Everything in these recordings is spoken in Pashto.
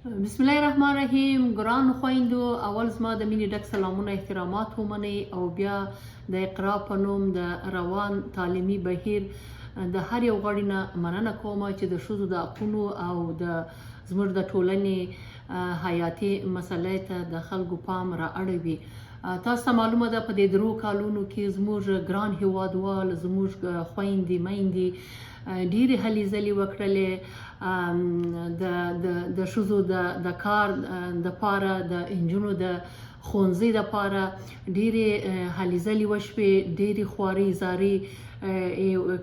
بسم الله الرحمن الرحیم. ګرانو خویندو، اول زما د مینې ډک سلامونه احترامات ومنئ او بیا د اقرا په نوم د روان تعلیمي بهیر د هر یو غړي نه مننه کوم چې د ښځو د حقونو او د زموږ د ټولنې حیاتي مسلې ته د خلکو پام را اړوي. تاسو ته معلومه ده په دې درو کالونو کې زموږ ګران هیوادوال، زموږ خویندې میندې ډېرې هلې ځلې وکړلې د ښځو د کار دپاره، د نجونو د ښوونځي دپاره ډېرې هلې ځلې وشوې، ډېرې خوارۍ زارۍ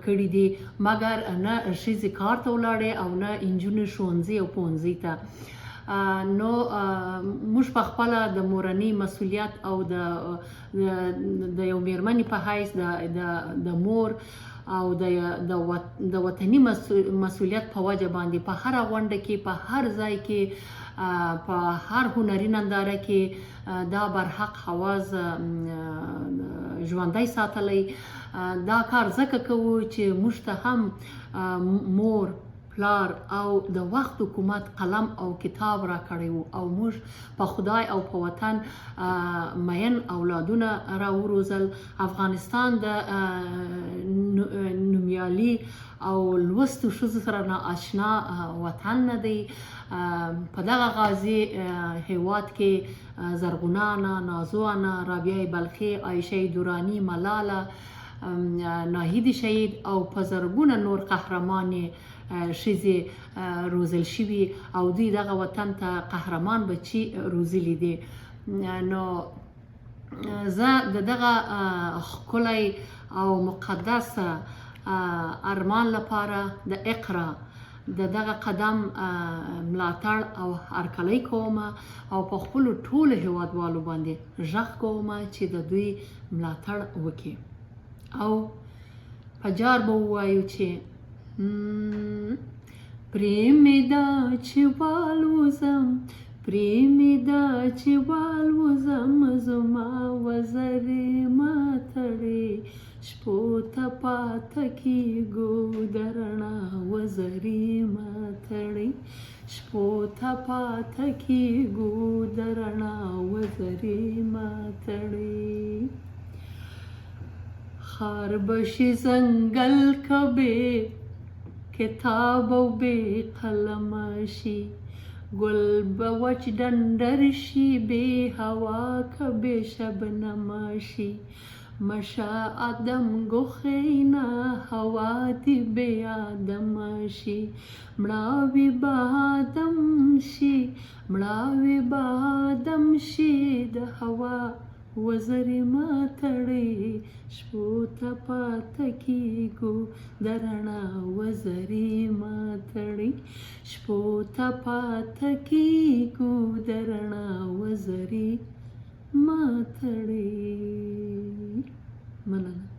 کړي دي، مګر نه ښځې کار ته ولاړې او نه نجونې ښوونځي او پوهنځي ته. نو موږ په خپله د مورنۍ مسؤلیت او د یو میرمنې په حیث د مور او د وطني مسؤلیت په وجه باندې په هره غونډه کې، په هر ځای کې، په هر هنري ننداره کې دا برحق حواس ژوندی ساتلی. دا کار ځکه کوو چې موږ ته هم مور، پلار او د وخت حکومت قلم او کتاب را کړی وو او موږ په خدای او په وطن مین اولادونه را وروزل. افغانستان د نومیالي او لوستو ښځو سره نااشنا وطن نه دی. په دغه غازي هیواد کې زرغونه انا، نازو انا، رابعه بلخي، عایشه دورانی، ملاله، ناهید شهید او په زرګونه نور قهرمانې ښځې روزل شوي او دوی دغه وطن ته قهرمان بچي روزلي دي. نو زه د دغه ښکلی او مقدس ارمان لپاره د اقرا د دغه قدم ملاتړ او هرکلی کوم او په خپلو ټولو هیوادوالو باندې غږ کوم چې د دوی ملاتړ وکړي او په جار به ووایو چې پرې مې ده چې والوځم، پرې مې ده چې والوځم، زما وزرې ماتړې شپو ته پاته کېږو د رڼا وزرې ماتړې شپو ته پاته کېږو د رڼا وزرې ماتړې. خار بشي ځنګل که بې کتاب او بې قلمه شي، ګل به وچ ډنډر شي، بې هوا که بې شبنمه شي. مشه ادم ګوښینه هوا دې بې ادمه شي، مړاوي به ادم شي، مړاوي به ادم شي د هوا وزرې ماتړې شپو ته پاته کېږو د رڼا وزرې ماتړې شپو ته پاته کېږو د رڼا وزرې ماتړې. مننه.